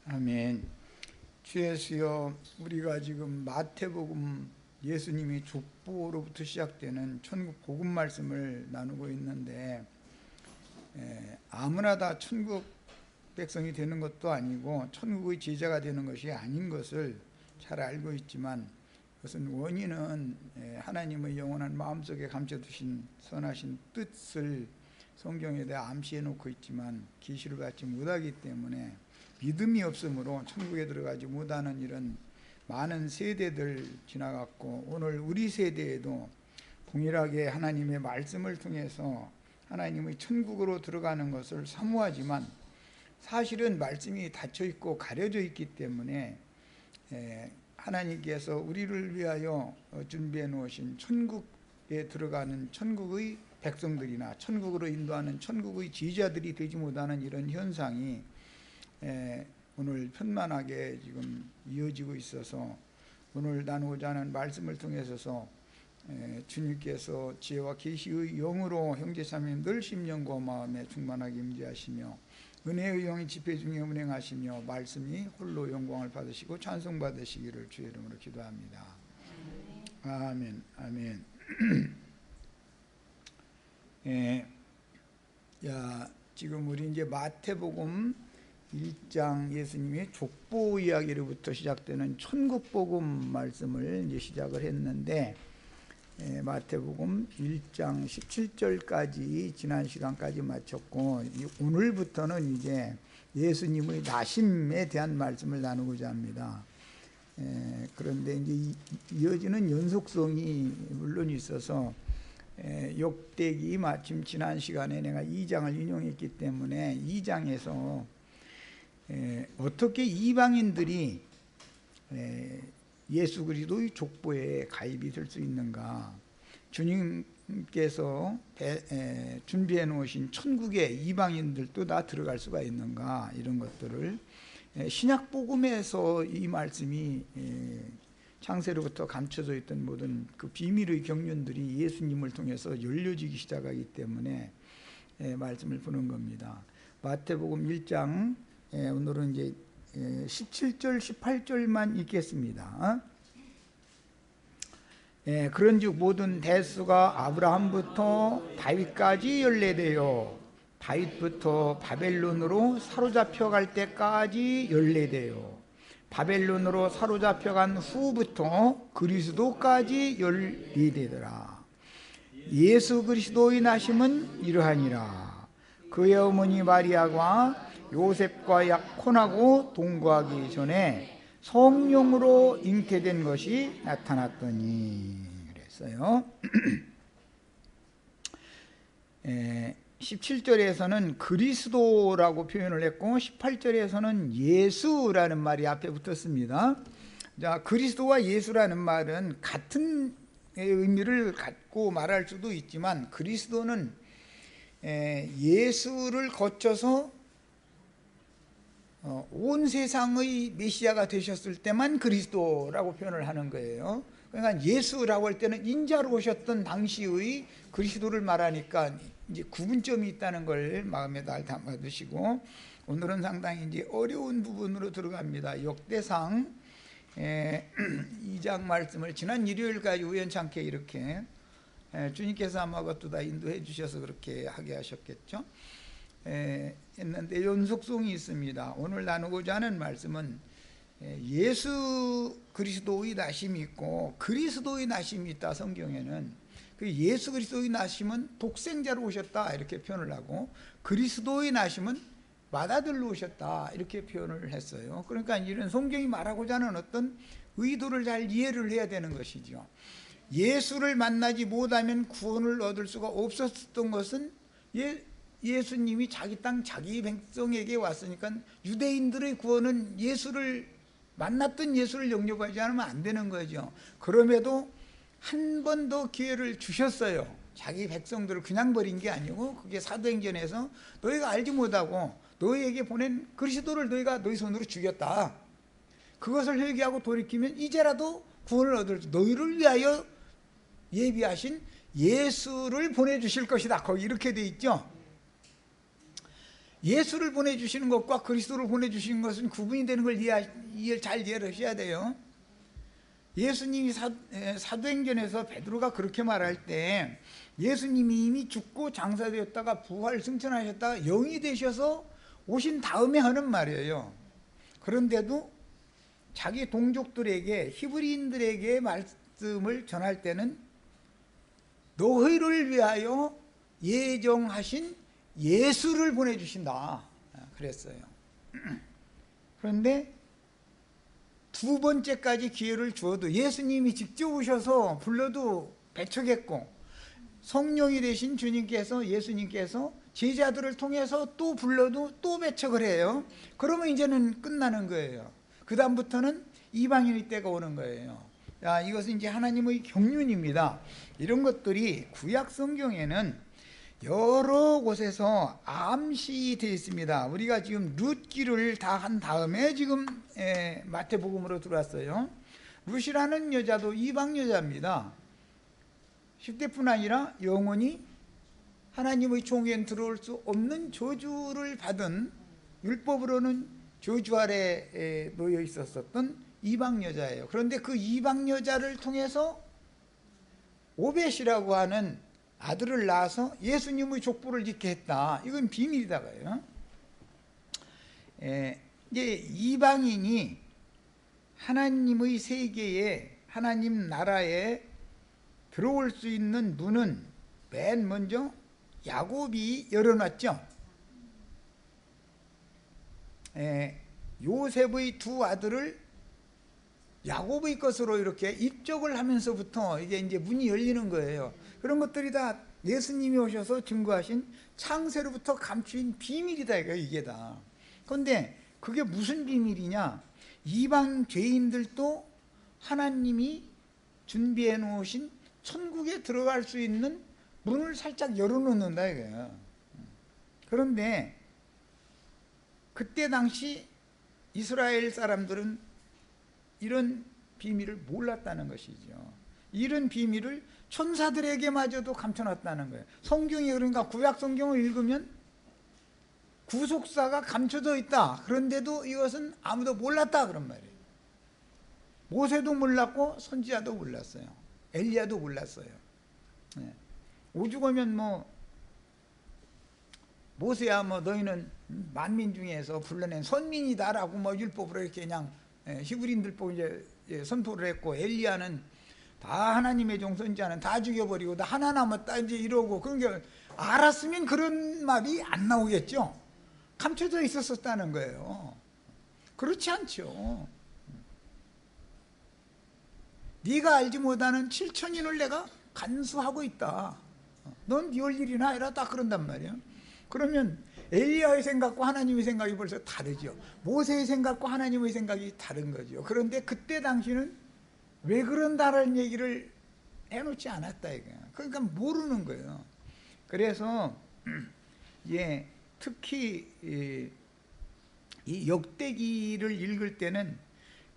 아멘. 주 예수여, 우리가 지금 마태복음 예수님이 족보로부터 시작되는 천국 복음 말씀을 나누고 있는데, 아무나 다 천국 백성이 되는 것도 아니고 천국의 제자가 되는 것이 아닌 것을 잘 알고 있지만, 그것은 원인은 하나님의 영원한 마음속에 감춰두신 선하신 뜻을 성경에 대해 암시해 놓고 있지만 계시를 받지 못하기 때문에 믿음이 없으므로 천국에 들어가지 못하는 이런 많은 세대들 지나갔고, 오늘 우리 세대에도 동일하게 하나님의 말씀을 통해서 하나님의 천국으로 들어가는 것을 사모하지만 사실은 말씀이 닫혀 있고 가려져 있기 때문에 하나님께서 우리를 위하여 준비해 놓으신 천국에 들어가는 천국의 백성들이나 천국으로 인도하는 천국의 지휘자들이 되지 못하는 이런 현상이 오늘 편만하게 지금 이어지고 있어서, 오늘 나누고자 하는 말씀을 통해서 주님께서 지혜와 계시의 영으로 형제자매 늘 심령과 마음에 충만하게 임재하시며 은혜의 영이 집회 중에 운행하시며 말씀이 홀로 영광을 받으시고 찬송 받으시기를 주의 이름으로 기도합니다. 아멘. 아멘. 지금 우리 이제 마태복음 1장 예수님의 족보 이야기로부터 시작되는 천국복음 말씀을 이제 시작을 했는데, 마태복음 1장 17절까지 지난 시간까지 마쳤고, 오늘부터는 이제 예수님의 나심에 대한 말씀을 나누고자 합니다. 그런데 이제 이어지는 연속성이 물론 있어서 역대기 마침 지난 시간에 내가 2장을 인용했기 때문에 2장에서 어떻게 이방인들이 예수 그리스도의 족보에 가입이 될 수 있는가, 주님께서 준비해 놓으신 천국에 이방인들도 다 들어갈 수가 있는가, 이런 것들을 신약복음에서 이 말씀이 창세로부터 감춰져 있던 모든 그 비밀의 경륜들이 예수님을 통해서 열려지기 시작하기 때문에 말씀을 보는 겁니다. 마태복음 1장 오늘은 이제 17절 18절만 읽겠습니다. 그런즉 모든 대수가 아브라함부터 다윗까지 연례되어 다윗부터 바벨론으로 사로잡혀갈 때까지 연례되어 바벨론으로 사로잡혀간 후부터 그리스도까지 연례되더라. 예수 그리스도의 나심은 이러하니라. 그의 어머니 마리아가 요셉과 약혼하고 동거하기 전에 성령으로 잉태된 것이 나타났더니, 그랬어요. 17절에서는 그리스도라고 표현을 했고 18절에서는 예수라는 말이 앞에 붙었습니다. 자, 그리스도와 예수라는 말은 같은 의미를 갖고 말할 수도 있지만, 그리스도는 예수를 거쳐서 온 세상의 메시아가 되셨을 때만 그리스도라고 표현을 하는 거예요. 그러니까 예수라고 할 때는 인자로 오셨던 당시의 그리스도를 말하니까 이제 구분점이 있다는 걸 마음에 잘 담아두시고, 오늘은 상당히 이제 어려운 부분으로 들어갑니다. 역대상 2장 말씀을 지난 일요일까지 우연찮게 이렇게 주님께서 아마 그것도 다 인도해 주셔서 그렇게 하게 하셨겠죠. 했는데 연속성이 있습니다. 오늘 나누고자 하는 말씀은 예수 그리스도의 나심이 있고 그리스도의 나심이 있다. 성경에는 그 예수 그리스도의 나심은 독생자로 오셨다 이렇게 표현을 하고, 그리스도의 나심은 맏아들로 오셨다 이렇게 표현을 했어요. 그러니까 이런 성경이 말하고자 하는 어떤 의도를 잘 이해를 해야 되는 것이죠. 예수를 만나지 못하면 구원을 얻을 수가 없었던 것은 예수님이 자기 땅 자기 백성에게 왔으니까 유대인들의 구원은 예수를 만났던 예수를 영접하지 않으면 안 되는 거죠. 그럼에도 한 번 더 기회를 주셨어요. 자기 백성들을 그냥 버린 게 아니고, 그게 사도행전에서 너희가 알지 못하고 너희에게 보낸 그리스도를 너희가 너희 손으로 죽였다. 그것을 회개하고 돌이키면 이제라도 구원을 얻을 수, 너희를 위하여 예비하신 예수를 보내주실 것이다. 거기 이렇게 돼 있죠. 예수를 보내주시는 것과 그리스도를 보내주시는 것은 구분이 되는 걸 잘 이해하셔야 돼요. 예수님이 사도행전에서 베드로가 그렇게 말할 때 예수님이 이미 죽고 장사되었다가 부활 승천하셨다가 영이 되셔서 오신 다음에 하는 말이에요. 그런데도 자기 동족들에게, 히브리인들에게 말씀을 전할 때는 너희를 위하여 예정하신 예수를 보내주신다 그랬어요. 그런데 두 번째까지 기회를 주어도 예수님이 직접 오셔서 불러도 배척했고, 성령이 되신 주님께서, 예수님께서 제자들을 통해서 또 불러도 또 배척을 해요. 그러면 이제는 끝나는 거예요. 그 다음부터는 이방인의 때가 오는 거예요. 이것은 이제 하나님의 경륜입니다. 이런 것들이 구약 성경에는 여러 곳에서 암시되어 있습니다. 우리가 지금 룻기를 다 한 다음에 지금 마태복음으로 들어왔어요. 룻이라는 여자도 이방 여자입니다. 10대뿐 아니라 영원히 하나님의 종에는 들어올 수 없는 저주를 받은, 율법으로는 저주 아래 놓여 있었던 이방 여자예요. 그런데 그 이방 여자를 통해서 오벳이라고 하는 아들을 낳아서 예수님의 족보를 짓게 했다. 이건 비밀이다가요. 이제 이방인이 하나님의 세계에, 하나님 나라에 들어올 수 있는 문은 맨 먼저 야곱이 열어놨죠. 요셉의 두 아들을 야곱의 것으로 이렇게 입적을 하면서부터 이게 이제 문이 열리는 거예요. 그런 것들이 다 예수님이 오셔서 증거하신 창세로부터 감추인 비밀이다, 이게 다. 그런데 그게 무슨 비밀이냐? 이방 죄인들도 하나님이 준비해 놓으신 천국에 들어갈 수 있는 문을 살짝 열어놓는다, 이거예요. 그런데 그때 당시 이스라엘 사람들은 이런 비밀을 몰랐다는 것이죠. 이런 비밀을 천사들에게마저도 감춰놨다는 거예요. 성경이, 그러니까 구약 성경을 읽으면 구속사가 감춰져 있다. 그런데도 이것은 아무도 몰랐다, 그런 말이에요. 모세도 몰랐고 선지자도 몰랐어요. 엘리야도 몰랐어요. 오죽 하면 모세야 너희는 만민 중에서 불러낸 선민이다라고 율법으로 이렇게 그냥 히브리인들 보고 이제 선포를 했고, 엘리야는 다 하나님의 종 선지자는 다 죽여버리고 나 하나 남았다 이제 이러고, 그런 게 알았으면 그런 말이 안 나오겠죠. 감춰져 있었다는 거예요. 그렇지 않죠. 네가 알지 못하는 7천인을 내가 간수하고 있다. 넌 네 할 일이나 해라, 딱 그런단 말이에요. 그러면 엘리야의 생각과 하나님의 생각이 벌써 다르죠. 모세의 생각과 하나님의 생각이 다른 거죠. 그런데 그때 당시는 왜 그런다라는 얘기를 해놓지 않았다, 이거야. 그러니까 모르는 거예요. 그래서 특히 이 역대기를 읽을 때는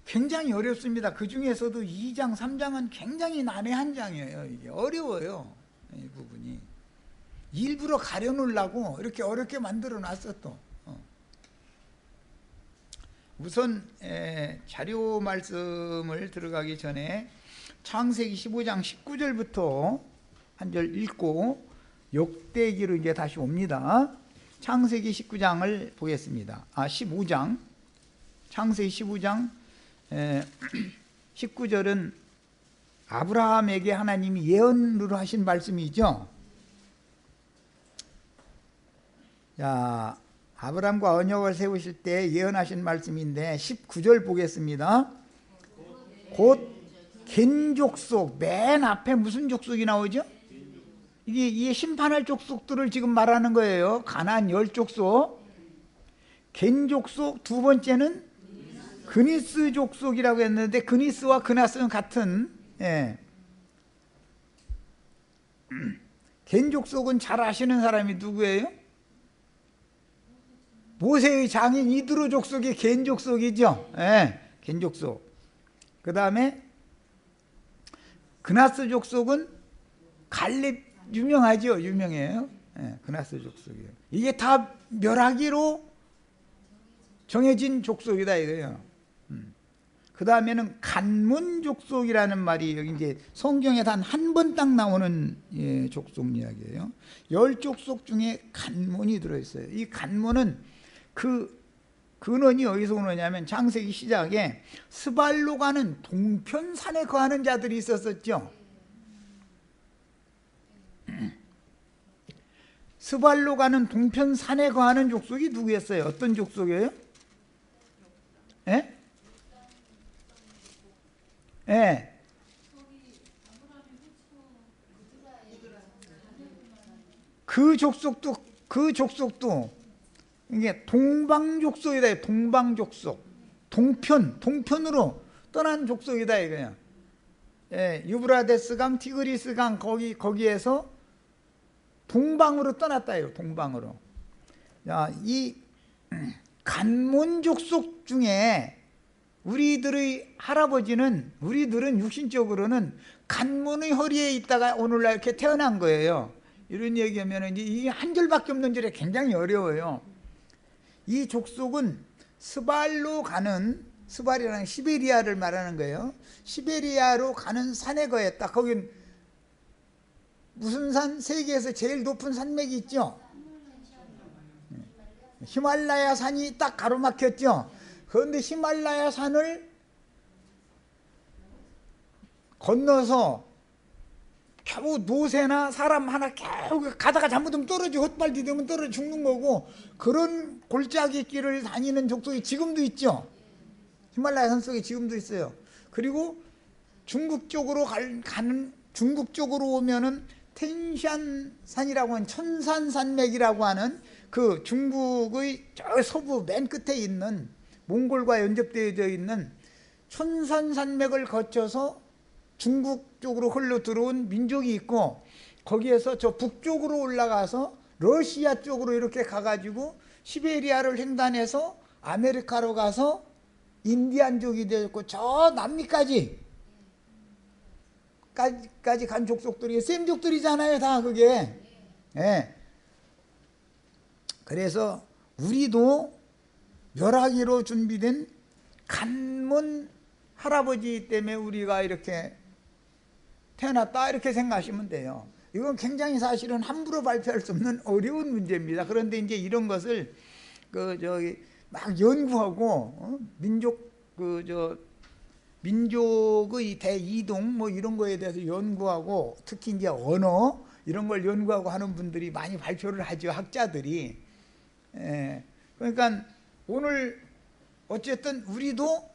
굉장히 어렵습니다. 그 중에서도 2장, 3장은 굉장히 난해한 장이에요. 이게 어려워요, 이 부분이. 일부러 가려놓으려고 이렇게 어렵게 만들어 놨어 또. 우선 자료 말씀을 들어가기 전에 창세기 15장 19절부터 한 절 읽고 역대기로 이제 다시 옵니다. 창세기 19장을 보겠습니다. 15장. 창세기 15장 19절은 아브라함에게 하나님이 예언으로 하신 말씀이죠. 자, 아브라함과 언약을 세우실 때 예언하신 말씀인데 19절 보겠습니다. 곧 겐 족속, 맨 앞에 무슨 족속이 나오죠? 이게 심판할 족속들을 지금 말하는 거예요. 가나안 10족속, 겐 족속, 두 번째는 그니스 족속이라고 했는데 그니스와 그나스는 같은. 겐 족속은 잘 아시는 사람이 누구예요? 모세의 장인 이드로 족속이 겐 족속이죠. 겐 족속. 그 다음에 그나스 족속은 갈렙, 유명하죠. 유명해요. 예, 그나스 족속이에요. 이게 다 멸하기로 정해진 족속이다 이거예요. 그 다음에는 간문 족속이라는 말이 여기 이제 성경에 단 한 번 딱 나오는 족속 이야기예요. 10족속 중에 간문이 들어있어요. 이 간문은 그 근원이 어디서 오느냐면 창세기 시작에 스발로 가는 동편산에 거하는 자들이 있었었죠. 스발로 가는 동편산에 거하는 족속이 누구였어요? 어떤 족속이에요? 예? 예. 그 족속도 이게 동방족속이다. 동방족속, 동편으로 떠난 족속이다 이거야. 예, 유브라데스강, 티그리스강 거기에서 동방으로 떠났다 이거. 동방으로. 자, 이 간문족속 중에 우리들의 할아버지는, 우리들은 육신적으로는 간문의 허리에 있다가 오늘날 이렇게 태어난 거예요. 이런 얘기하면 이게 한 줄밖에 없는 줄에 굉장히 어려워요. 이 족속은 스발로 가는, 스발이라는 시베리아를 말하는 거예요. 시베리아로 가는 산에 거했다. 거긴 무슨 산? 세계에서 제일 높은 산맥이 있죠. 히말라야 산이 딱 가로막혔죠. 그런데 히말라야 산을 건너서 겨우 노새나 사람 하나 겨우 가다가 잘못하면 떨어지고 헛발 디디면 떨어져 죽는 거고, 그런 골짜기 길을 다니는 족속이 지금도 있죠. 히말라야 산 속에 지금도 있어요. 그리고 중국 쪽으로 중국 쪽으로 오면은 텐샨산이라고 하는 천산산맥이라고 하는 그 중국의 저 서부 맨 끝에 있는 몽골과 연접되어 있는 천산산맥을 거쳐서 중국 쪽으로 흘러 들어온 민족이 있고, 거기에서 저 북쪽으로 올라가서 러시아 쪽으로 이렇게 가가지고 시베리아를 횡단해서 아메리카로 가서 인디안족이 되었고, 저 남미까지 간 족속들이 셈족들이잖아요 다 그게. 예. 그래서 우리도 멸하기로 준비된 간문 할아버지 때문에 우리가 이렇게 태어났다 이렇게 생각하시면 돼요. 이건 굉장히 사실은 함부로 발표할 수 없는 어려운 문제입니다. 그런데 이제 이런 것을 막 연구하고 민족의 대이동 뭐 이런 거에 대해서 연구하고, 특히 이제 언어 이런 걸 연구하고 하는 분들이 많이 발표를 하죠, 학자들이. 예. 그러니까 오늘 어쨌든 우리도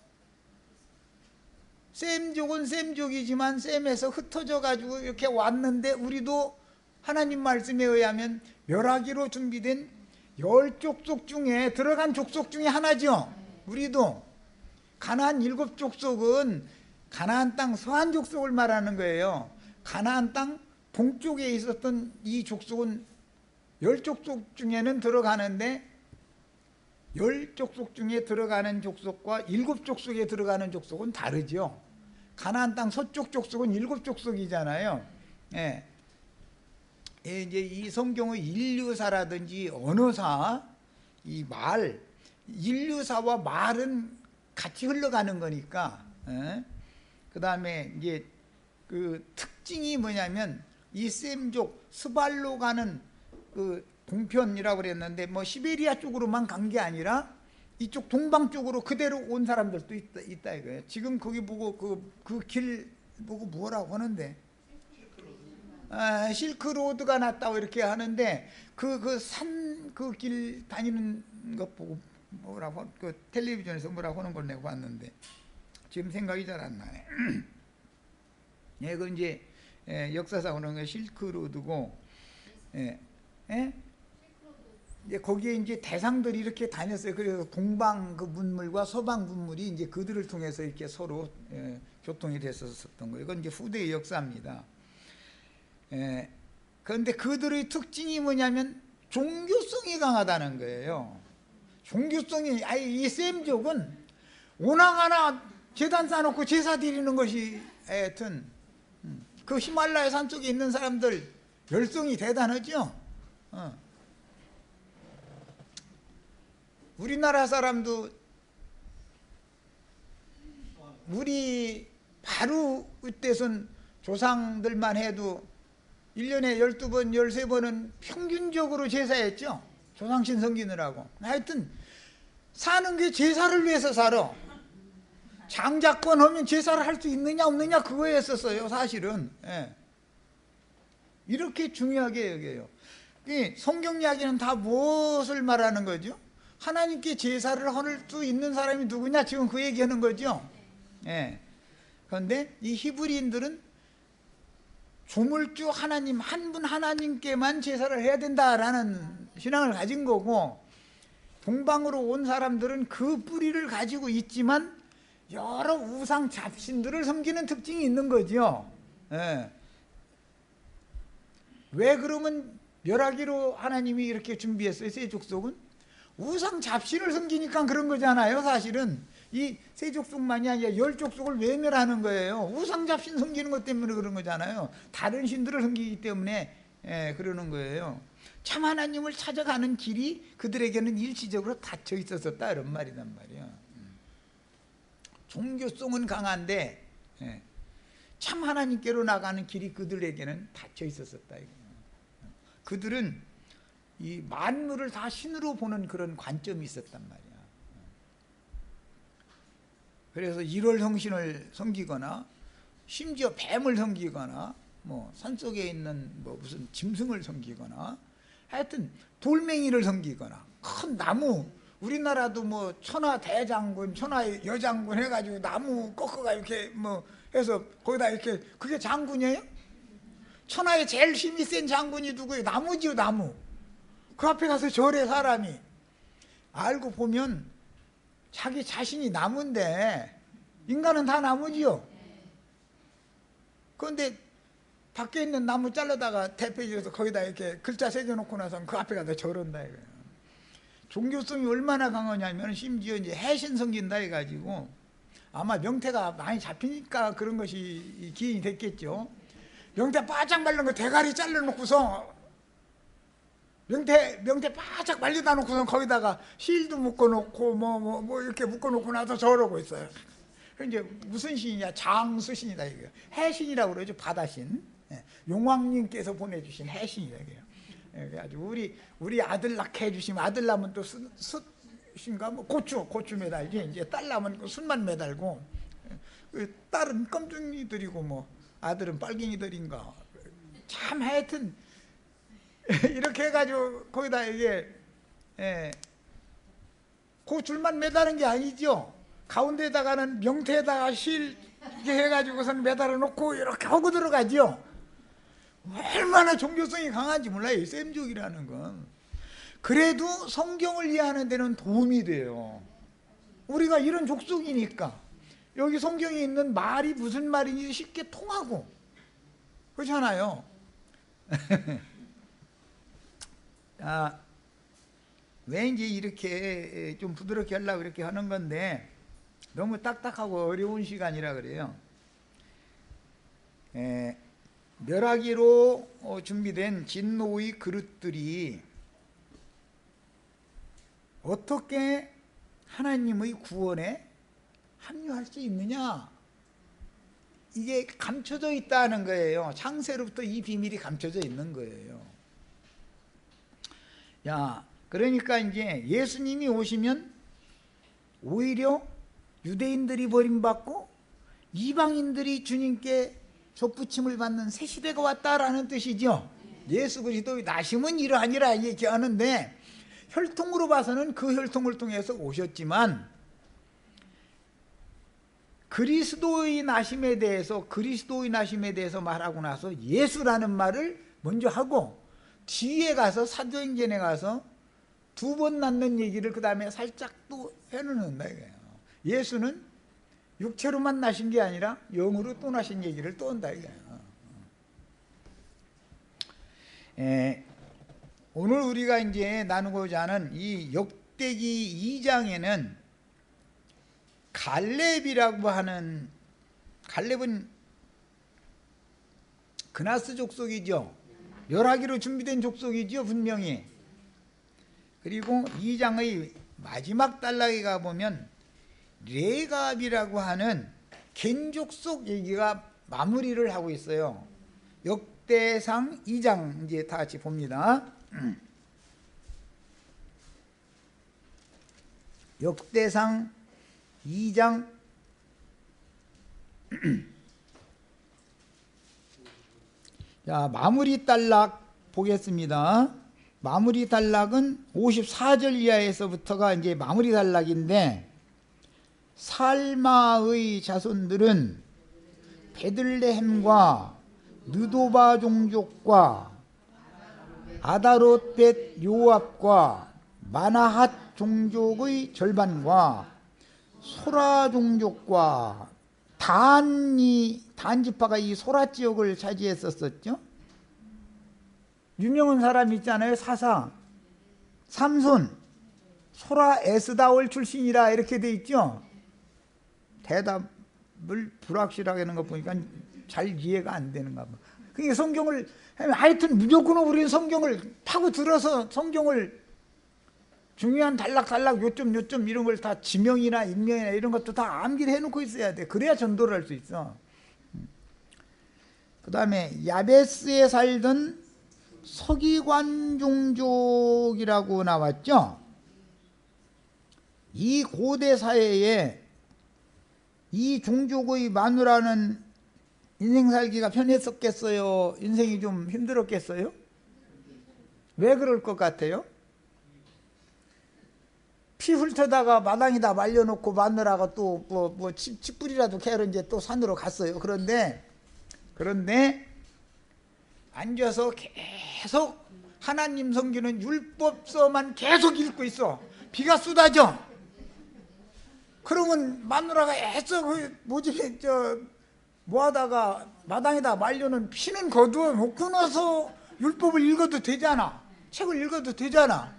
셈족은 셈족이지만 셈에서 흩어져 가지고 이렇게 왔는데, 우리도 하나님 말씀에 의하면 멸하기로 준비된 10족속 중에 들어간 족속 중에 하나죠. 우리도 가나안 7족속은 가나안 땅 서한 족속을 말하는 거예요. 가나안 땅 동쪽에 있었던 이 족속은 10족속 중에는 들어가는데, 10족속 중에 들어가는 족속과 7족속에 들어가는 족속은 다르죠. 가나안 땅 서쪽 족속은 7족속이잖아요. 예. 이제 이 성경의 인류사라든지 언어사, 이 말, 인류사와 말은 같이 흘러가는 거니까. 예. 그 다음에 이제 그 특징이 뭐냐면, 이 셈족 스발로 가는 그 동편이라고 그랬는데, 뭐 시베리아 쪽으로만 간 게 아니라 이쪽 동방 쪽으로 그대로 온 사람들도 있다 이거예요. 지금 거기 보고 그 길 보고 뭐라고 하는데, 실크로드가 났다고 이렇게 하는데, 그 길 다니는 것 보고 뭐라고, 그 텔레비전에서 뭐라고 하는 걸 내가 봤는데 지금 생각이 잘 안 나네. 예, 그 이제 역사상으로 는 실크로드고, 이제 거기에 이제 대상들이 이렇게 다녔어요. 그래서 동방 그 문물과 서방 문물이 이제 그들을 통해서 이렇게 서로 교통이 됐었던 거예요. 이건 이제 후대의 역사입니다. 그런데 그들의 특징이 뭐냐면 종교성이 강하다는 거예요. 종교성이, 이 셈족은 오나가나 제단 쌓아놓고 제사 드리는 것이, 하여튼 그 히말라야 산 쪽에 있는 사람들 열성이 대단하죠. 우리나라 사람도 우리 바로 그때선 조상들만 해도 1년에 12번, 13번은 평균적으로 제사했죠. 조상신 섬기느라고. 하여튼 사는 게 제사를 위해서 살아. 장자권 하면 제사를 할 수 있느냐 없느냐 그거였었어요, 사실은. 예. 이렇게 중요하게 여겨요. 이 성경 이야기는 다 무엇을 말하는 거죠? 하나님께 제사를 할 수 있는 사람이 누구냐, 지금 그 얘기하는 거죠. 예. 그런데 이 히브리인들은 조물주 하나님, 한 분 하나님께만 제사를 해야 된다라는 신앙을 가진 거고, 동방으로 온 사람들은 그 뿌리를 가지고 있지만 여러 우상 잡신들을 섬기는 특징이 있는 거죠. 예. 왜 그러면 멸하기로 하나님이 이렇게 준비했어요? 세 족속은 우상 잡신을 섬기니까 그런 거잖아요. 사실은 이 세 족속만이 아니라 10족속을 왜 멸하는 거예요? 우상 잡신 섬기는 것 때문에 그런 거잖아요. 다른 신들을 섬기기 때문에 그러는 거예요. 참 하나님을 찾아가는 길이 그들에게는 일시적으로 닫혀 있었다, 이런 말이란 말이에요. 종교성은 강한데 참 하나님께로 나가는 길이 그들에게는 닫혀 있었다. 그들은 이 만물을 다 신으로 보는 그런 관점이 있었단 말이야. 그래서 일월 성신을 섬기거나 심지어 뱀을 섬기거나 뭐 산속에 있는 뭐 무슨 짐승을 섬기거나 하여튼 돌멩이를 섬기거나 큰 나무, 우리나라도 뭐 천하 대장군, 천하 여장군 해가지고 나무 꺾어가 이렇게 뭐 해서 거기다 이렇게, 그게 장군이에요? 천하에 제일 힘이 센 장군이 누구예요? 나무지요, 나무. 그 앞에 가서 절해, 사람이. 알고 보면 자기 자신이 나무인데 인간은 다 나무지요. 그런데 밖에 있는 나무 잘라다가 대패지어서 거기다 이렇게 글자 새겨놓고 나서 그 앞에 가서 절한다 이거예요. 종교성이 얼마나 강하냐면 심지어 이제 해신 섬긴다 해가지고, 아마 명태가 많이 잡히니까 그런 것이 기인이 됐겠죠. 명태 바짝 말른 거 대가리 잘라놓고서 명태 바짝 말리다 놓고서 거기다가 실도 묶어놓고 뭐 이렇게 묶어놓고 나서 저러고 있어요. 이제 무슨 신이냐? 장수신이다 이거예요. 해신이라고 그러죠. 바다신. 용왕님께서 보내주신 해신이다 이거예요. 그래가지고 우리 아들 낳게 해주시면, 아들 낳으면 또 숯인가 뭐 고추 매달지. 이제 딸 낳으면 숯만 매달고, 딸은 껌둥이들이고 뭐 아들은 빨갱이들인가. 참 하여튼 이렇게 해가지고 거기다 이게 그 줄만 매다는 게 아니죠. 가운데다가는 명태에다가 실 이렇게 해가지고선 매달아 놓고 이렇게 하고 들어가죠. 얼마나 종교성이 강한지 몰라요, 셈족이라는 건. 그래도 성경을 이해하는 데는 도움이 돼요. 우리가 이런 족속이니까 여기 성경에 있는 말이 무슨 말인지 쉽게 통하고 그렇잖아요. 왜 이제 이렇게 좀 부드럽게 하려고 이렇게 하는 건데, 너무 딱딱하고 어려운 시간이라 그래요. 멸하기로 준비된 진노의 그릇들이 어떻게 하나님의 구원에 합류할 수 있느냐, 이게 감춰져 있다는 거예요. 창세로부터 이 비밀이 감춰져 있는 거예요. 그러니까 이제 예수님이 오시면 오히려 유대인들이 버림받고 이방인들이 주님께 족부침을 받는 새 시대가 왔다라는 뜻이죠. 예수 그리스도의 나심은 이러하니라 얘기하는데, 혈통으로 봐서는 그 혈통을 통해서 오셨지만 그리스도의 나심에 대해서 말하고 나서 예수라는 말을 먼저 하고, 뒤에 가서 사도행전에 가서 2번 낳는 얘기를 그 다음에 살짝 또 해놓는다 이거예요. 예수는 육체로만 나신 게 아니라 영으로 또 나신 얘기를 또 한다 이거예요. 오늘 우리가 이제 나누고자 하는 이 역대기 2장에는 갈렙이라고 하는, 갈렙은 그나스 족속이죠. 멸하기로 준비된 족속이죠, 분명히. 그리고 2장의 마지막 단락에 가보면 레갑이라고 하는 겐족속 얘기가 마무리를 하고 있어요. 역대상 2장 이제 다 같이 봅니다. 역대상 2장 자, 마무리 단락 보겠습니다. 마무리 단락은 54절 이하에서부터가 이제 마무리 단락인데, 살마의 자손들은 베들레헴과 느도바 종족과 아다롯벳 요압과 마나핫 종족의 절반과 소라 종족과 단 지파가 이 소라 지역을 차지했었죠. 유명한 사람 있잖아요. 사사 삼손 소라 에스다올 출신이라 이렇게 돼 있죠. 대답을 불확실하게 하는 거 보니까 잘 이해가 안 되는가 봐. 그러니까 성경을 하여튼 무조건 우리는 성경을 파고 들어서 성경을 중요한 단락 요점 이런 걸 다 지명이나 인명이나 이런 것도 다 암기를 해놓고 있어야 돼. 그래야 전도를 할 수 있어. 그 다음에 야베스에 살던 서기관 종족이라고 나왔죠. 이 고대 사회에 이 종족의 마누라는 인생 살기가 편했었겠어요? 인생이 좀 힘들었겠어요? 왜 그럴 것 같아요? 피 훑어다가 마당에다 말려놓고 마누라가 또 칡뿌리라도 캐러 이제 또 산으로 갔어요. 그런데 앉아서 계속 하나님 섬기는 율법서만 계속 읽고 있어. 비가 쏟아져. 그러면 마누라가 애써 뭐하다가 마당에다 말려는 피는 거두어 놓고 나서 율법을 읽어도 되잖아. 책을 읽어도 되잖아.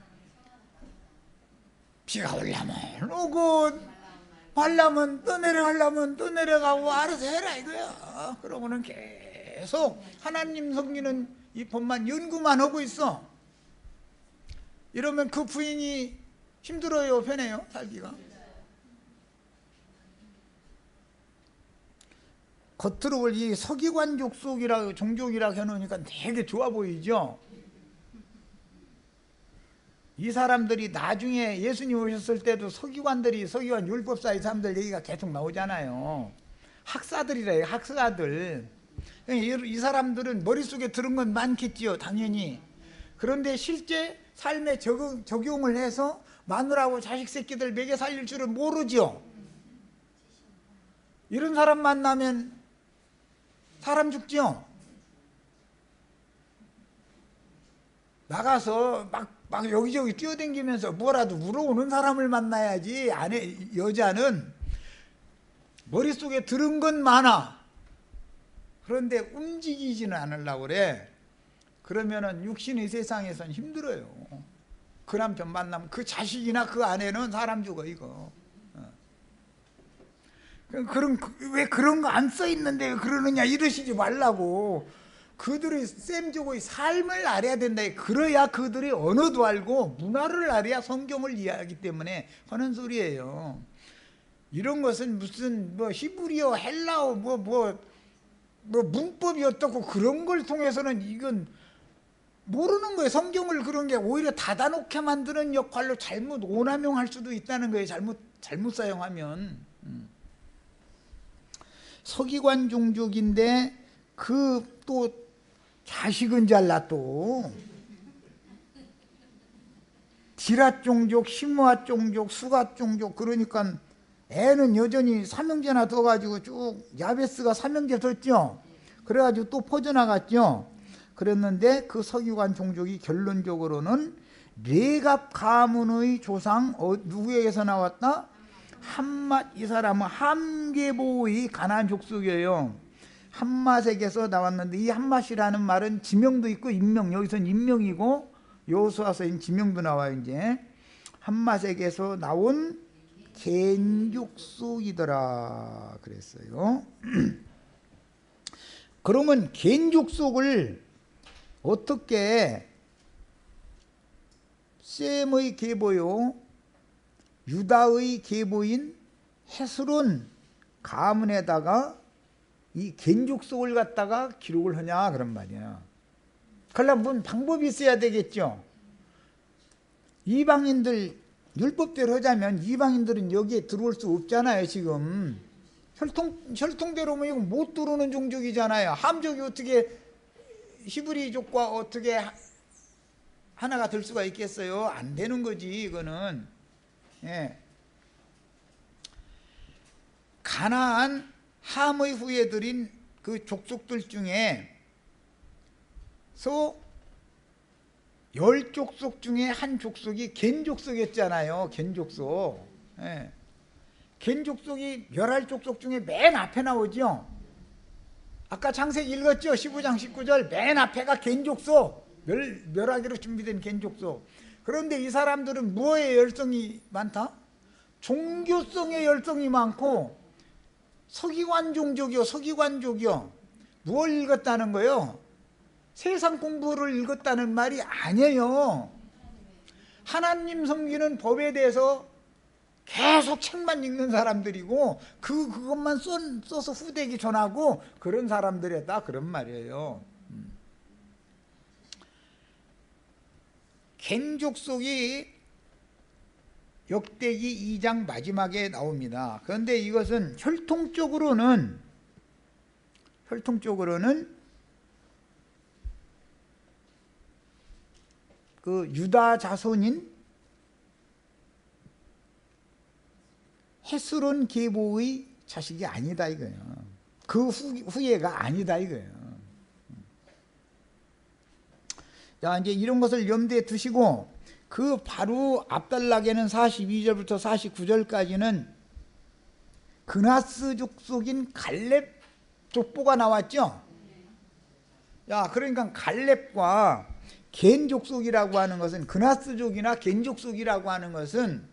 비가 오려면 오고 말라면 떠내려가려면 떠내려가고 알아서 해라 이거야. 그러고는 계속 하나님 섬기는 이 법만 연구만 하고 있어. 이러면 그 부인이 힘들어요, 편해요, 살기가? 겉으로 이 서기관 족속이라 종족이라 해놓으니까 되게 좋아 보이죠. 이 사람들이 나중에 예수님 오셨을 때도 서기관 율법사의 사람들 얘기가 계속 나오잖아요. 학사들이래요, 학사들. 이 사람들은 머릿속에 들은 건 많겠지요, 당연히. 그런데 실제 삶에 적용을 해서 마누라하고 자식 새끼들 먹여 살릴 줄은 모르죠. 이런 사람 만나면 사람 죽죠. 나가서 막 여기저기 뛰어다니면서 뭐라도 물어오는 사람을 만나야지. 여자는 머릿속에 들은 건 많아. 그런데 움직이지는 않으려고 그래. 그러면은 육신의 세상에선 힘들어요. 그 남편 만나면 그 자식이나 그 아내는 사람 죽어 이거. 왜 그런 거 안 써 있는데 왜 그러느냐 이러시지 말라고. 그들의 쌤족의 삶을 알아야 된다. 그래야 그들이 언어도 알고 문화를 알아야 성경을 이해하기 때문에 하는 소리예요. 이런 것은 무슨 히브리어, 헬라어, 문법이 어떻고 그런 걸 통해서는 이건 모르는 거예요. 성경을 그런 게 오히려 닫아놓게 만드는 역할로 잘못 오남용할 수도 있다는 거예요. 잘못 사용하면. 서기관 종족인데 또 자식은 잘나 또 디랏 종족, 시므앗 종족, 수갓 종족. 그러니까 애는 여전히 삼형제나 둬가지고 쭉 야베스가 삼형제 뒀죠. 그래가지고 또 퍼져나갔죠. 그랬는데 그 서기관 종족이 결론적으로는 레갑 가문의 조상 누구에게서 나왔다? 함맛. 이 사람은 함게보의 가나안 족속이에요. 함맛에게서 나왔는데 이 함맛이라는 말은 지명도 있고 인명, 여기서는 인명이고 여호수아서는 지명도 나와요. 이제 함맛에게서 나온 겐족속이더라 그랬어요. 그러면 겐족속을 어떻게 셈의 계보요 유다의 계보인 헤스론 가문에다가 이 겐족속을 갖다가 기록을 하냐 그런 말이야. 그러려면 방법이 있어야 되겠죠. 이방인들 율법대로 하자면 이방인들은 여기에 들어올 수 없잖아요. 지금 혈통대로 보면 이거 못 들어오는 종족이잖아요. 함족이 어떻게 히브리족과 어떻게 하나가 될 수가 있겠어요? 안 되는 거지 이거는. 예. 가나안 함의 후예들인 그 족속들 중에 서 10족속 중에 한 족속이 겐족속이었잖아요. 겐족속. 예. 겐족속이 멸할 족속 중에 맨 앞에 나오죠. 아까 창세기 읽었죠. 15장 19절 맨 앞에가 겐족속. 멸하기로 준비된 겐족속. 그런데 이 사람들은 무엇의 열성이 많다? 종교성의 열성이 많고 서기관 종족이요. 서기관족이요. 무엇을 읽었다는 거요? 세상 공부를 읽었다는 말이 아니에요. 하나님 섬기는 법에 대해서 계속 책만 읽는 사람들이고 그것만 써서 후대에게 전하고 그런 사람들이었다 그런 말이에요. 겐족속이 역대기 2장 마지막에 나옵니다. 그런데 이것은 혈통적으로는 그 유다 자손인 헤스론 계보의 자식이 아니다 이거예요. 그 후예가 아니다 이거예요. 자, 이제 이런 것을 염두에 두시고 그 바로 앞단락에는 42절부터 49절까지는 그나스 족속인 갈렙 족보가 나왔죠. 야, 그러니까 갈렙과 겐 족속이라고 하는 것은 그나스족이나 겐 족속이라고 하는 것은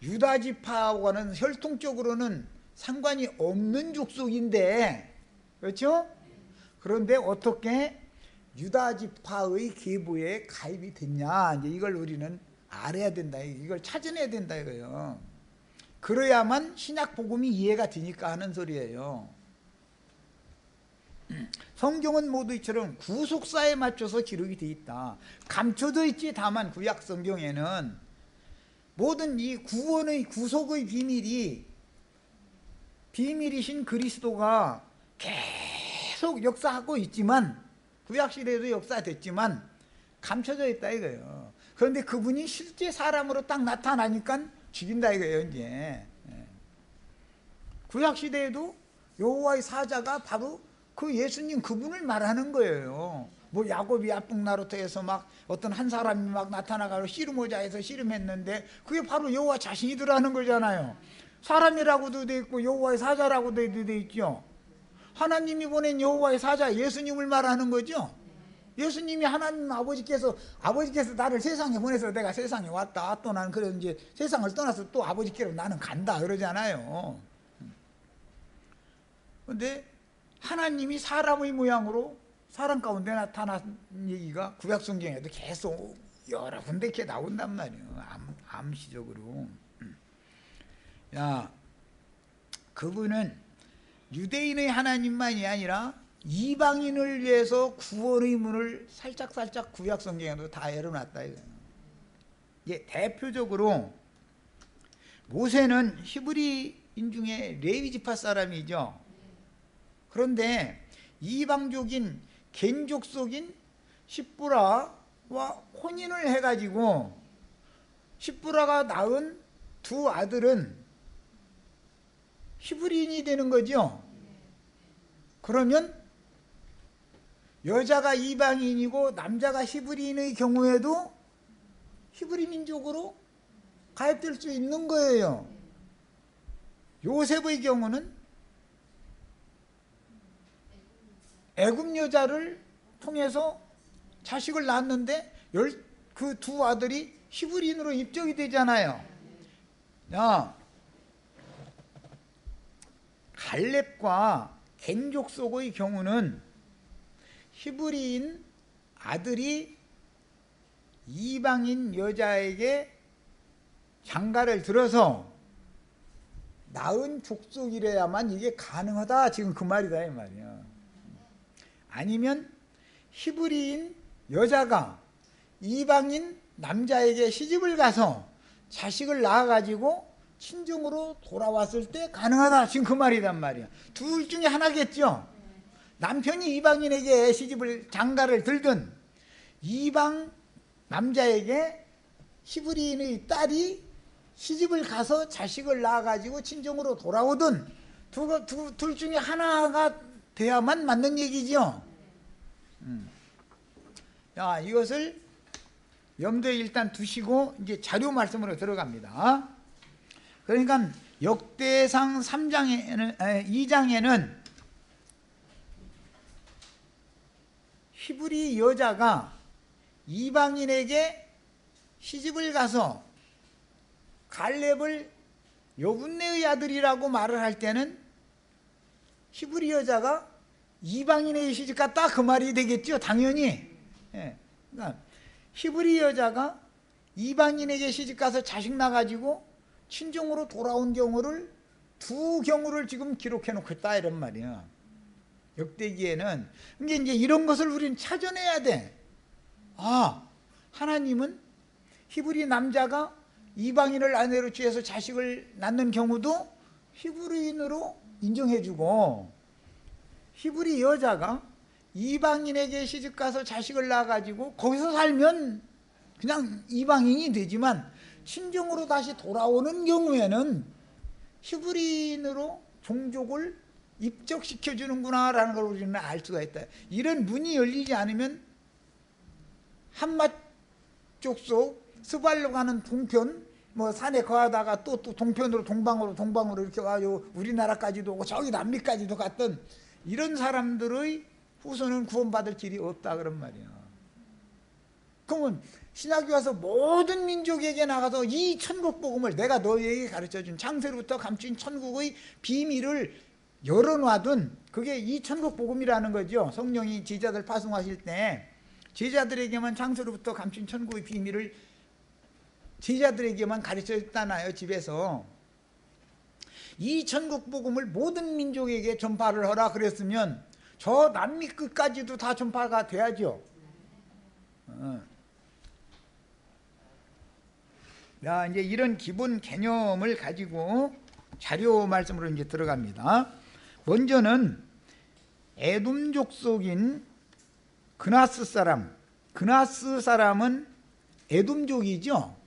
유다 지파하고는 혈통적으로는 상관이 없는 족속인데, 그렇죠? 그런데 어떻게 유다 지파의 계보에 가입이 됐냐, 이제 이걸 우리는 알아야 된다, 이걸 찾아내야 된다 이거예요. 그래야만 신약 복음이 이해가 되니까 하는 소리예요. 성경은 모두 이처럼 구속사에 맞춰서 기록이 되어 있다. 감춰져 있지. 다만 구약 성경에는 모든 이 구원의 구속의 비밀이신 그리스도가 계속 역사하고 있지만, 구약시대에도 역사됐지만 감춰져 있다 이거예요. 그런데 그분이 실제 사람으로 딱 나타나니까 죽인다 이거예요. 이제 구약시대에도 여호와의 사자가 바로 그 예수님 그분을 말하는 거예요. 뭐 야곱이 아뽕나루터에서 막 어떤 한 사람이 막 나타나가지고 씨름하자해서 씨름했는데 그게 바로 여호와 자신이더라는 거잖아요. 사람이라고도 돼 있고 여호와의 사자라고도 돼 있죠. 하나님이 보낸 여호와의 사자 예수님을 말하는 거죠. 예수님이 하나님 아버지께서 나를 세상에 보내서 내가 세상에 왔다. 또 나는 그래 이제 세상을 떠나서 또 아버지께로 나는 간다 그러잖아요. 그런데 하나님이 사람의 모양으로 사람 가운데 나타난 얘기가 구약 성경에도 계속 여러 군데 이렇게 나온단 말이에요. 암시적으로. 야, 그분은 유대인의 하나님만이 아니라 이방인을 위해서 구원의 문을 살짝 구약 성경에도 다 열어놨다 이거예요. 예, 대표적으로 모세는 히브리인 중에 레위 지파 사람이죠. 그런데 이방족인 겐족속인 십부라와 혼인을 해가지고 십부라가 낳은 두 아들은 히브리인이 되는 거죠. 그러면 여자가 이방인이고 남자가 히브리인의 경우에도 히브리 민족으로 가입될 수 있는 거예요. 요셉의 경우는 애굽 여자를 통해서 자식을 낳았는데 그 두 아들이 히브리인으로 입적이 되잖아요. 야, 갈렙과 겐족속의 경우는 히브리인 아들이 이방인 여자에게 장가를 들어서 낳은 족속이래야만 이게 가능하다, 지금 그 말이다 이 말이야. 아니면 히브리인 여자가 이방인 남자에게 시집을 가서 자식을 낳아가지고 친정으로 돌아왔을 때 가능하다, 지금 그 말이란 말이야. 둘 중에 하나겠죠. 남편이 이방인에게 시집을 장가를 들든 이방 남자에게 히브리인의 딸이 시집을 가서 자식을 낳아가지고 친정으로 돌아오든 둘 중에 하나가 돼야만 맞는 얘기죠. 자, 이것을 염두에 일단 두시고 이제 자료 말씀으로 들어갑니다. 그러니까 역대상 2장에는 히브리 여자가 이방인에게 시집을 가서 갈렙을 여분네의 아들이라고 말을 할 때는 히브리 여자가 이방인에게 시집 갔다, 그 말이 되겠죠, 당연히. 그러니까 히브리 여자가 이방인에게 시집 가서 자식 낳아가지고 친정으로 돌아온 경우를 두 경우를 지금 기록해 놓고 있다, 이런 말이야. 역대기에는. 근데 이제 이런 것을 우리는 찾아내야 돼. 아, 하나님은 히브리 남자가 이방인을 아내로 취해서 자식을 낳는 경우도 히브리인으로 인정해주고, 히브리 여자가 이방인에게 시집가서 자식을 낳아가지고 거기서 살면 그냥 이방인이 되지만 친정으로 다시 돌아오는 경우에는 히브리인으로 종족을 입적시켜주는구나 라는 걸 우리는 알 수가 있다. 이런 문이 열리지 않으면 한맛 족속 스발로 가는 동편, 뭐 산에 거하다가 또 동편으로 동방으로 이렇게 와요, 우리나라까지도 오고 저기 남미까지도 갔던 이런 사람들의 후손은 구원받을 길이 없다, 그런 말이야. 그러면 신학교 와서 모든 민족에게 나가서 이 천국 복음을, 내가 너희에게 가르쳐준 창세로부터 감춘 천국의 비밀을 열어놔둔, 그게 이 천국 복음이라는 거죠. 성령이 제자들 파송하실 때 제자들에게만 창세로부터 감춘 천국의 비밀을 제자들에게만 가르쳐줬잖아요, 집에서. 이 천국 복음을 모든 민족에게 전파를 하라 그랬으면 저 남미 끝까지도 다 전파가 돼야죠. 자, 이제 이런 기본 개념을 가지고 자료 말씀으로 이제 들어갑니다. 먼저는 에돔 족속인 그나스 사람은 에돔족이죠.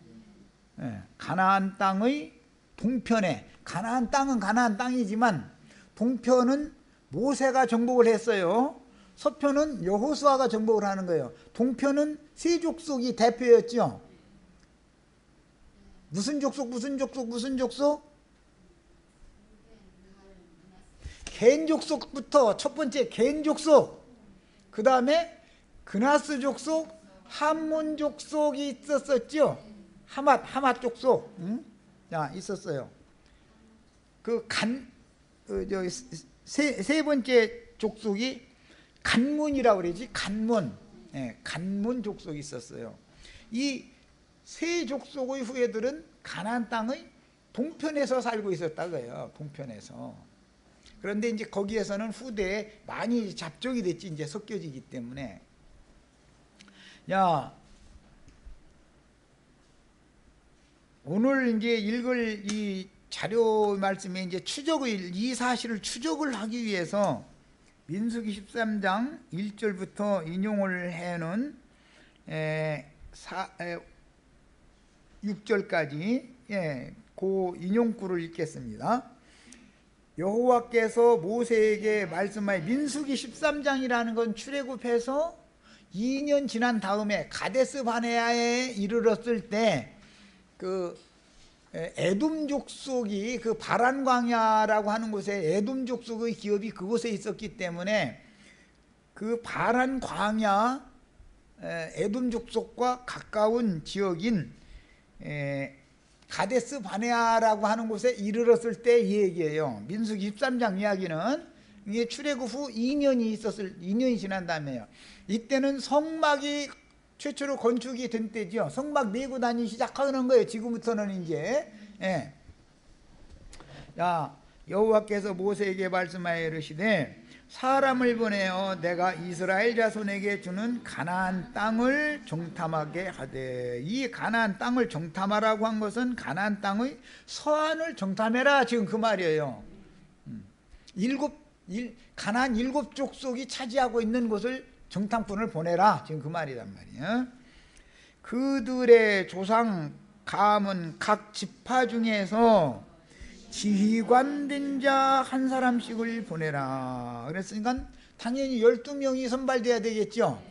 가나안 땅의 동편에, 가나안 땅은 가나안 땅이지만 동편은 모세가 정복을 했어요. 서편은 여호수아가 정복을 하는 거예요. 동편은 세 족속이 대표였죠. 무슨 족속? 겐 족속부터 첫 번째 겐 족속, 그 다음에 그나스 족속, 함몬 족속이 있었었죠. 하맛 족속, 자, 있었어요. 세 번째 족속이 간문이라고 그러지, 간문. 간문 족속이 있었어요. 이 세 족속의 후예들은 가나안 땅의 동편에서 살고 있었다고요. 동편에서. 그런데 이제 거기에서는 후대에 많이 잡종이 됐지, 이제 섞여지기 때문에. 야, 오늘 이제 읽을 이 자료 말씀에 이제 이 사실을 추적을 하기 위해서 민수기 13장 1절부터 인용을 해놓은 6절까지 그 인용구를 읽겠습니다. 여호와께서 모세에게 말씀하여, 민수기 13장이라는 건 출애굽해서 2년 지난 다음에 가데스 바네아에 이르렀을 때 그 에돔 족속이 그 바란 광야라고 하는 곳에 에돔 족속의 기업이 그곳에 있었기 때문에 그 바란 광야 에돔 족속과 가까운 지역인 가데스 바네아라고 하는 곳에 이르렀을 때 이 얘기예요. 민수기 13장 이야기는 이게 출애굽 후 2년이 지난 다음에요. 이때는 성막이 최초로 건축이 된 때죠. 성막 내고 다니기 시작하는 거예요. 지금부터는 이제. 예. 자, 여호와께서 모세에게 말씀하여 이르시되 사람을 보내어 내가 이스라엘 자손에게 주는 가나안 땅을 정탐하게 하되, 이 가나안 땅을 정탐하라고 한 것은 가나안 땅의 서안을 정탐해라, 지금 그 말이에요. 가나안 7족속이 차지하고 있는 곳을 정탐꾼을 보내라, 지금 그 말이란 말이에요. 그들의 조상 감은 각 지파 중에서 지휘관된 자 한 사람씩을 보내라. 그랬으니까 당연히 12명이 선발돼야 되겠죠.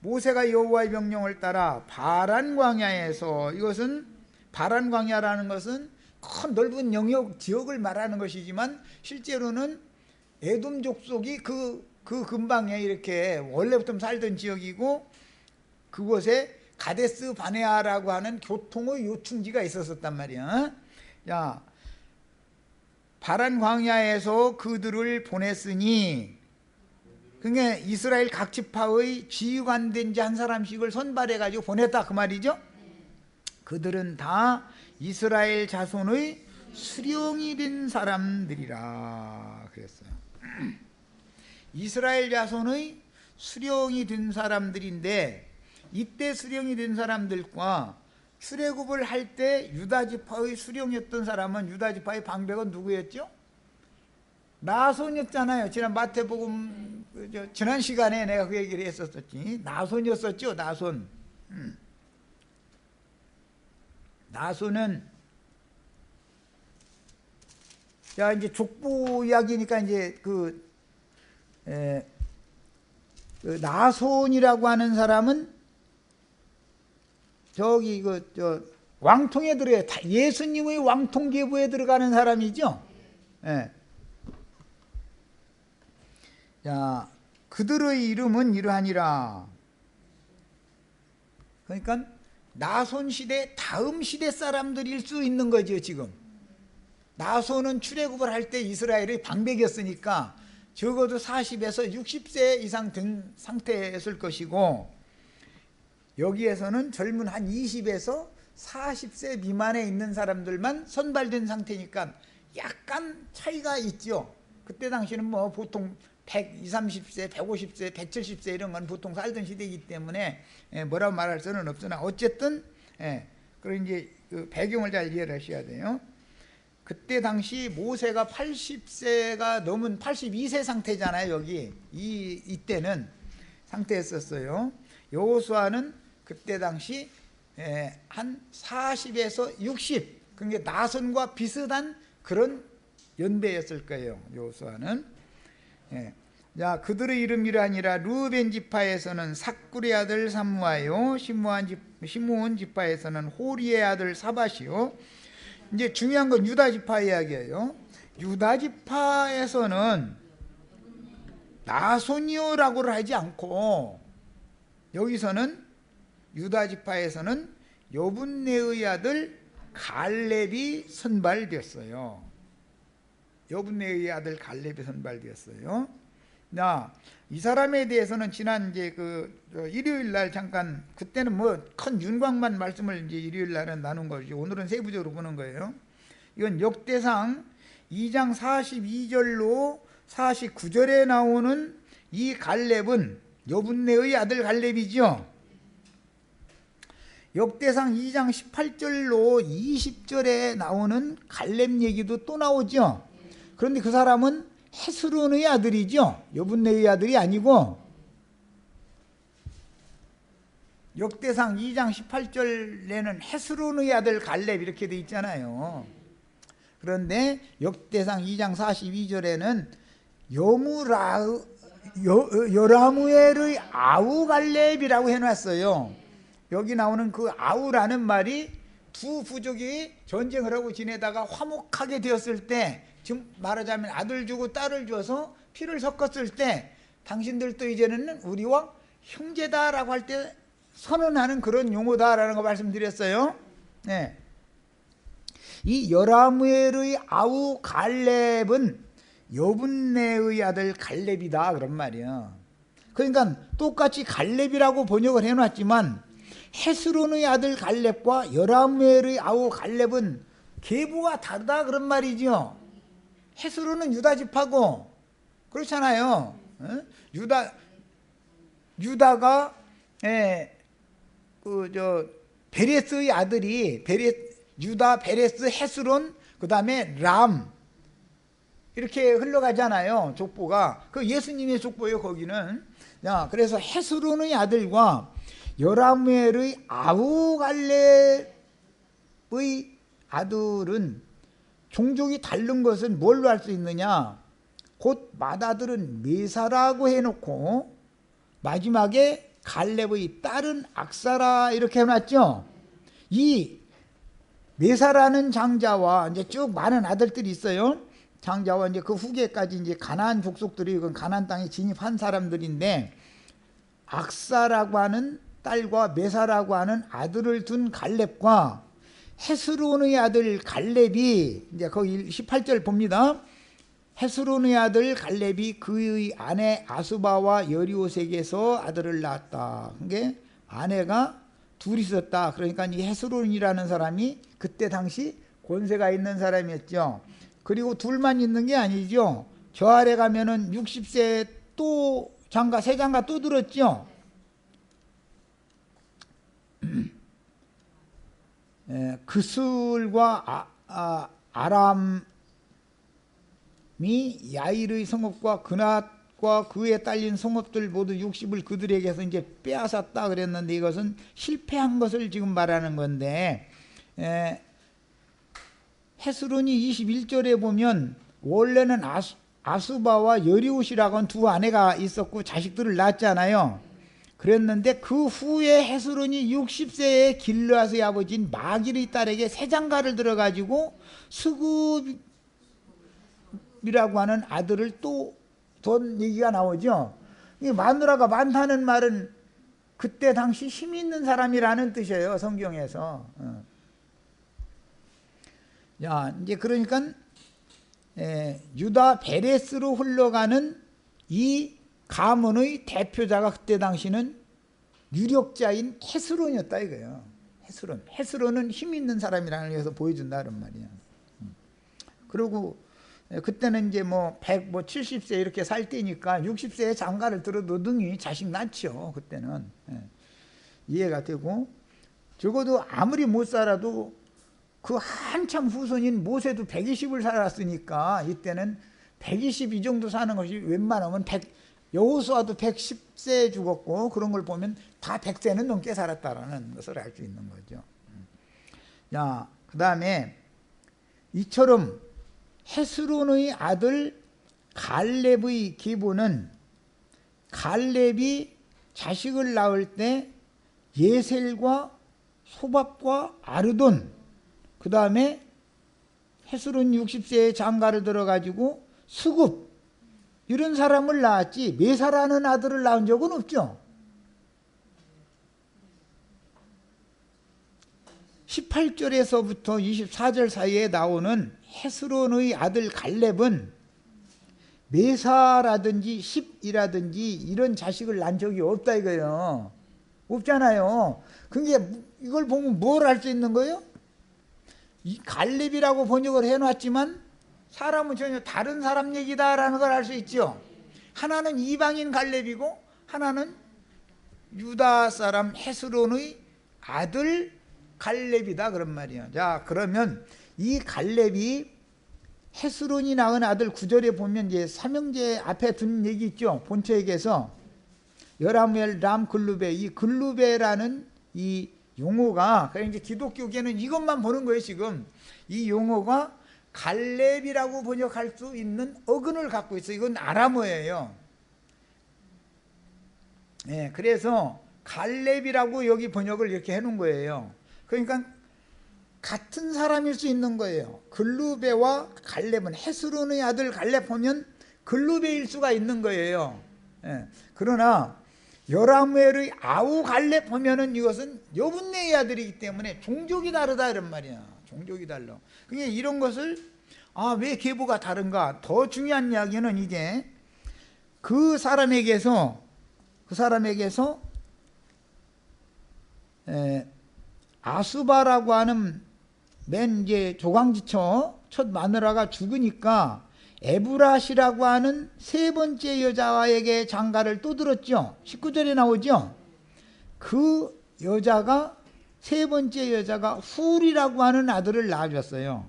모세가 여호와의 명령을 따라 바란 광야에서, 이것은 바란 광야라는 것은 큰 넓은 영역 지역을 말하는 것이지만 실제로는 에돔 족속이 그 근방에 이렇게 원래부터 살던 지역이고, 그곳에 가데스 바네아라고 하는 교통의 요충지가 있었단 말이야. 야, 바란 광야에서 그들을 보냈으니, 그러니까 이스라엘 각 지파의 지휘관된 자 한 사람씩을 선발해 가지고 보냈다, 그 말이죠. 그들은 다 이스라엘 자손의 수령이 된 사람들이라 그랬어요. 이스라엘 자손의 수령이 된 사람들인데, 이때 수령이 된 사람들과 출애굽을 할 때 유다지파의 수령이었던 사람은, 유다지파의 방백은 누구였죠? 나손이었잖아요. 지난 마태복음 지난 시간에 내가 그 얘기를 했었지. 나손이었었죠. 나손. 나손은, 자, 이제 족보 이야기니까 이제 그 나손이라고 하는 사람은 저기 왕통에 들어요. 예수님의 왕통 계보에 들어가는 사람이죠. 예. 자, 그들의 이름은 이러하니라. 그러니까 나손 시대 다음 시대 사람들일 수 있는 거죠. 지금 나손은 출애굽을 할 때 이스라엘의 방백이었으니까 적어도 40에서 60세 이상 된 상태였을 것이고, 여기에서는 젊은 한 20에서 40세 미만에 있는 사람들만 선발된 상태니까 약간 차이가 있죠. 그때 당시는 뭐 보통 120, 30세, 150세, 170세 이런 건 보통 살던 시대이기 때문에 뭐라고 말할 수는 없으나, 어쨌든 그런 이제 그 배경을 잘 이해를 하셔야 돼요. 그때 당시 모세가 80세가 넘은 82세 상태잖아요. 여기 이때는 상태였었어요. 여호수아는 그때 당시 한 40에서 60, 그러니까 나손과 비슷한 그런 연배였을 거예요. 여호수아는. 자, 그들의 이름이라니라. 루벤 지파에서는 삭굴의 아들 삼무아요, 시므온 지파에서는 호리의 아들 사밧이요. 이제 중요한 건 유다 지파 이야기예요. 유다 지파에서는 나손이요라고를 하지 않고, 여기서는 유다 지파에서는 여분네의 아들 갈렙이 선발되었어요. 여분네의 아들 갈렙이 선발되었어요. 자, 이 사람에 대해서는 지난 이제 일요일 날 잠깐, 그때는 뭐 큰 윤곽만 말씀을 이제 일요일 날은 나눈 거죠. 오늘은 세부적으로 보는 거예요. 이건 역대상 2장 42절로 49절에 나오는 이 갈렙은 여분네의 아들 갈렙이죠. 역대상 2장 18절로 20절에 나오는 갈렙 얘기도 또 나오죠. 그런데 그 사람은 헤스론의 아들이죠. 여분네의 아들이 아니고. 역대상 2장 18절에는 헤스론의 아들 갈렙 이렇게 돼 있잖아요. 그런데 역대상 2장 42절에는 여라무엘의 아우 갈렙이라고 해놨어요. 여기 나오는 그 아우라는 말이 두 부족이 전쟁을 하고 지내다가 화목하게 되었을 때, 지금 말하자면 아들 주고 딸을 줘서 피를 섞었을 때, 당신들도 이제는 우리와 형제다라고 할 때 선언하는 그런 용어다라는 거 말씀드렸어요. 이 여라무엘의 아우 갈렙은 여분네의 아들 갈렙이다 그런 말이야. 그러니까 똑같이 갈렙이라고 번역을 해놨지만 헤스론의 아들 갈렙과 여라무엘의 아우 갈렙은 계보가 다르다 그런 말이죠. 헤스론은 유다 지파고 그렇잖아요. 유다가 베레스의 아들이 유다, 베레스, 헤스론, 그 다음에 람 이렇게 흘러가잖아요. 족보가 그 예수님의 족보예요. 거기는. 자, 그래서 헤스론의 아들과 여라무엘의 아우 갈렙의 아들은 종족이 다른 것은 뭘로 할 수 있느냐? 곧 맏아들은 메사라고 해놓고 마지막에 갈렙의 딸은 악사라 이렇게 해놨죠. 이 메사라는 장자와 이제 쭉 많은 아들들이 있어요. 장자와 이제 그 후계까지 이제 가나안 족속들이 그 가나안 땅에 진입한 사람들인데 악사라고 하는 딸과 메사라고 하는 아들을 둔 갈렙과 헤스론의 아들 갈렙이 이제 거기 18절 봅니다. 헤스론의 아들 갈렙이 그의 아내 아수바와 여리오색에서 아들을 낳았다. 그게 아내가 둘이 있었다. 그러니까 이 헤스론이라는 사람이 그때 당시 권세가 있는 사람이었죠. 그리고 둘만 있는 게 아니죠. 저 아래 가면은 60세 또 장가, 세 장가 또 들었죠. 그술과 아람이 야일의 성읍과 그낫과 그에 딸린 성읍들 모두 60을 그들에게서 이제 빼앗았다 그랬는데 이것은 실패한 것을 지금 말하는 건데 헤스론이 21절에 보면 원래는 아수바와 여리옷이라고 하는 두 아내가 있었고 자식들을 낳았잖아요. 그랬는데 그 후에 헤스론이 60세에 길르앗의 아버지인 마길의 딸에게 세 장가를 들어가지고 수급이라고 하는 아들을 또 돈 얘기가 나오죠. 이 마누라가 많다는 말은 그때 당시 힘 있는 사람이라는 뜻이에요. 성경에서. 자, 이제 그러니까 유다 베레스로 흘러가는 이 가문의 대표자가 그때 당시는 유력자인 헤스론이었다 이거예요. 헤스론은 힘 있는 사람이라는 것에서 보여준다는 말이야. 그리고 그때는 이제 뭐 100, 뭐 70세 이렇게 살 때니까 60세에 장가를 들어도 능히 자식 낳죠. 그때는. 이해가 되고 적어도 아무리 못 살아도 그 한참 후손인 모세도 120을 살았으니까 이때는 120 이 정도 사는 것이 웬만하면 여호수아도 110세에 죽었고 그런 걸 보면 다 100세는 넘게 살았다라는 것을 알 수 있는 거죠. 자, 그 다음에 이처럼 헤스론의 아들 갈렙의 기본은 갈렙이 자식을 낳을 때 예셀과 소박과 아르돈 그 다음에 헤스론 60세에 장가를 들어가지고 수급 이런 사람을 낳았지 메사라는 아들을 낳은 적은 없죠. 18절에서부터 24절 사이에 나오는 헤스론의 아들 갈렙은 메사라든지 십이라든지 이런 자식을 낳은 적이 없다 이거예요. 없잖아요. 그게 이걸 보면 뭘 알 수 있는 거예요? 이 갈렙이라고 번역을 해놨지만 사람은 전혀 다른 사람 얘기다라는 걸 알 수 있죠. 하나는 이방인 갈렙이고 하나는 유다 사람 헤스론의 아들 갈렙이다 그런 말이에요. 자, 그러면 이 갈렙이 헤스론이 낳은 아들 9절에 보면 이제 삼형제 앞에 둔 얘기 있죠. 본처에게서 여라무엘 람 글루베 이 글루베라는 이 용어가 그냥 이제 기독교계는 이것만 보는 거예요. 지금 이 용어가 갈렙이라고 번역할 수 있는 어근을 갖고 있어요. 이건 아람어예요. 그래서 갈렙이라고 여기 번역을 이렇게 해놓은 거예요. 그러니까 같은 사람일 수 있는 거예요. 글루베와 갈렙은 헤스론의 아들 갈렙 보면 글루베일 수가 있는 거예요. 그러나 여라무엘의 아우 갈렙 보면은 이것은 여분네의 아들이기 때문에 종족이 다르다 이런 말이야. 종족이 달라. 그러니까 이런 것을 아, 왜 계보가 다른가? 더 중요한 이야기는 이제 그 사람에게서 아수바라고 하는 맨 이제 조강지처 첫 마누라가 죽으니까 에브라시라고 하는 세 번째 여자에게 장가를 또 들었죠. 19절에 나오죠. 그 여자가 세 번째 여자가 훌이라고 하는 아들을 낳아줬어요.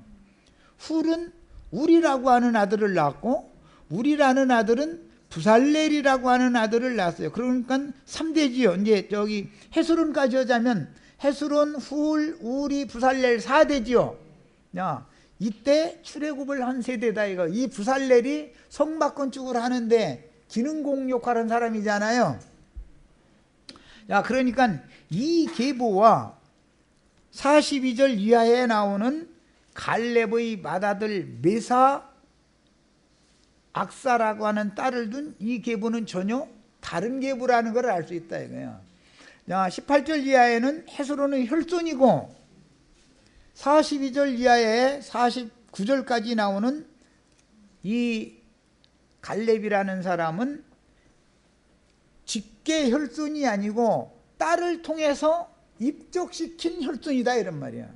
훌은 우리라고 하는 아들을 낳았고, 우리라는 아들은 부살렐이라고 하는 아들을 낳았어요. 그러니까 3대지요. 이제 저기 헤스론까지 하자면 헤스론, 훌, 우리, 부살렐 4대지요. 야, 이때 출애굽을 한 세대다 이거. 이 부살렐이 성막 건축을 하는데 기능공 역할하는 사람이잖아요. 야, 그러니까 이 계보와 42절 이하에 나오는 갈렙의 맏아들 메사 악사라고 하는 딸을 둔 이 계보는 전혀 다른 계보라는 걸 알 수 있다 이거야. 18절 이하에는 헤스론의 혈손이고 42절 이하에 49절까지 나오는 이 갈렙이라는 사람은 직계 혈손이 아니고 딸을 통해서 입적시킨 혈손이다 이런 말이야.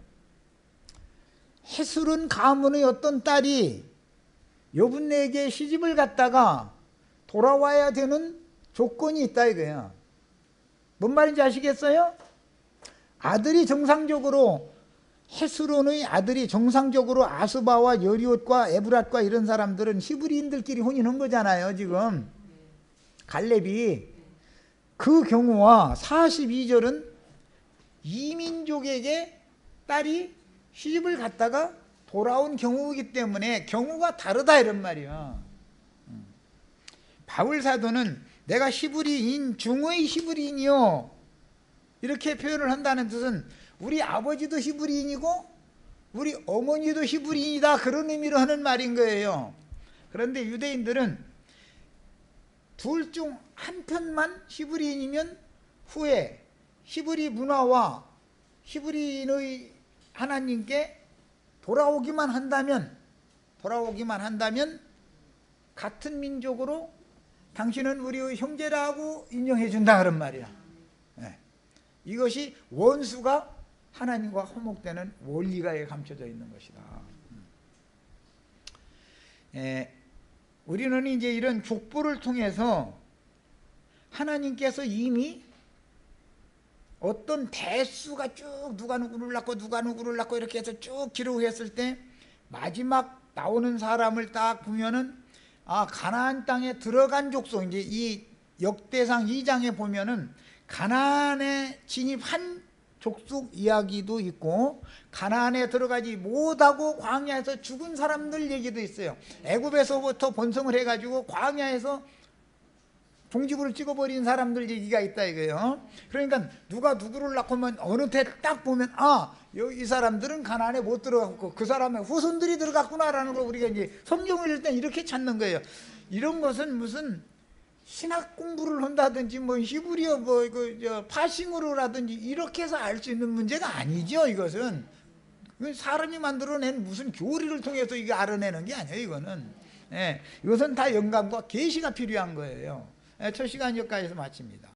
헤스론 가문의 어떤 딸이 여분네에게 시집을 갔다가 돌아와야 되는 조건이 있다 이거야. 뭔 말인지 아시겠어요? 아들이 정상적으로 헤스론의 아들이 정상적으로 아수바와 여리옷과 에브랏과 이런 사람들은 히브리인들끼리 혼인한 거잖아요 지금. 갈렙이. 그 경우와 42절은 이민족에게 딸이 시집을 갔다가 돌아온 경우이기 때문에 경우가 다르다 이런 말이야. 바울 사도는 내가 히브리인 중의 히브리인이요 이렇게 표현을 한다는 뜻은 우리 아버지도 히브리인이고 우리 어머니도 히브리인이다 그런 의미로 하는 말인 거예요. 그런데 유대인들은 둘 중 한 편만 히브리인이면 후에 히브리 문화와 히브리인의 하나님께 돌아오기만 한다면 같은 민족으로 당신은 우리의 형제라고 인정해 준다 그런 말이야. 네. 이것이 원수가 하나님과 화목되는 원리가 감춰져 있는 것이다. 우리는 이제 이런 족보를 통해서 하나님께서 이미 어떤 대수가 쭉 누가 누구를 낳고 이렇게 해서 쭉 기록했을 때 마지막 나오는 사람을 딱 보면은 아, 가나안 땅에 들어간 족속, 이제 이 역대상 2장에 보면은 가나안에 진입한 족속 이야기도 있고 가나안에 들어가지 못하고 광야에서 죽은 사람들 얘기도 있어요. 애굽에서부터 번성을 해가지고 광야에서 종지부를 찍어버린 사람들 얘기가 있다 이거예요. 그러니까 누가 누구를 낳고 하면 어느 때 딱 보면 아, 이 사람들은 가나안에 못 들어갔고 그 사람의 후손들이 들어갔구나라는 걸 우리가 이제 성경을 읽을 때 이렇게 찾는 거예요. 이런 것은 무슨 신학 공부를 한다든지 뭐 히브리어 파싱으로라든지 이렇게 해서 알 수 있는 문제가 아니죠. 이것은 사람이 만들어낸 무슨 교리를 통해서 이게 알아내는 게 아니에요. 이거는 이것은 다 영감과 계시가 필요한 거예요. 첫 시간 여기까지서 마칩니다.